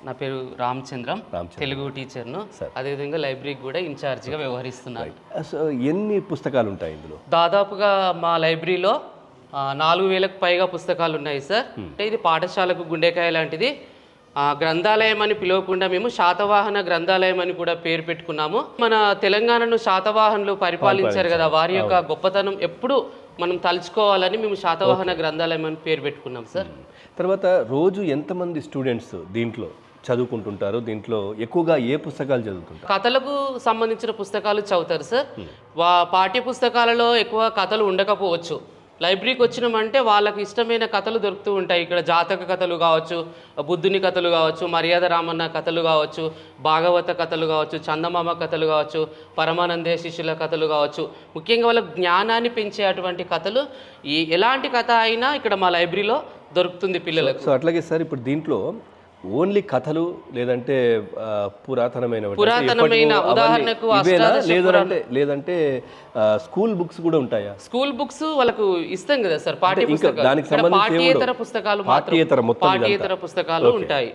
నా పేరు రామచంద్రం, తెలుగు టీచర్ను. అదేవిధంగా లైబ్రరీకి కూడా ఇన్ఛార్జిగా వ్యవహరిస్తున్నాను. సో ఎన్ని పుస్తకాలు ఉంటాయి ఇందులో? దాదాపుగా మా లైబ్రరీలో 4000కు పైగా పుస్తకాలు ఉన్నాయి సార్. అంటే ఇది పాఠశాలకు గుండెకాయ లాంటిది. గ్రంథాలయం అని పిలవకుండా మేము శాతవాహన గ్రంథాలయం అని కూడా పేరు పెట్టుకున్నాము. మన తెలంగాణను శాతవాహనులు పరిపాలించారు కదా, వారి యొక్క గొప్పతనం ఎప్పుడు మనం తలుచుకోవాలని మేము శాతవాహన గ్రంథాలయం అని పేరు పెట్టుకున్నాం సార్. తర్వాత రోజు ఎంతమంది స్టూడెంట్స్ దీంట్లో చదువుకుంటుంటారు? దీంట్లో ఎక్కువగా ఏ పుస్తకాలు చదువుతుంటారు? కథలకు సంబంధించిన పుస్తకాలు చదువుతారు సార్. పాఠ్య పుస్తకాలలో ఎక్కువ కథలు ఉండకపోవచ్చు. లైబ్రరీకి వచ్చినామంటే వాళ్ళకి ఇష్టమైన కథలు దొరుకుతూ ఉంటాయి. ఇక్కడ జాతక కథలు కావచ్చు, బుద్ధుని కథలు కావచ్చు, మర్యాద రామన్న కథలు కావచ్చు, భాగవత కథలు కావచ్చు, చందమామ కథలు కావచ్చు, పరమానందే శిష్యుల కథలు కావచ్చు. ముఖ్యంగా వాళ్ళ జ్ఞానాన్ని పెంచే అటువంటి కథలు ఎలాంటి కథ అయినా ఇక్కడ మా లైబ్రరీలో దొరుకుతుంది పిల్లలకు. సో అట్లాగే సార్, ఇప్పుడు దీంట్లో ఓన్లీ కథలు లేదంటే పురాతనమైన ఉదాహరణకు లేదంటే స్కూల్ బుక్స్ కూడా ఉంటాయా? స్కూల్ బుక్స్ వాళ్ళకు ఇస్తాం కదా సార్. పాఠ్యేతర పుస్తకాలు మాత్రం పాఠ్యేతర పుస్తకాలు ఉంటాయి.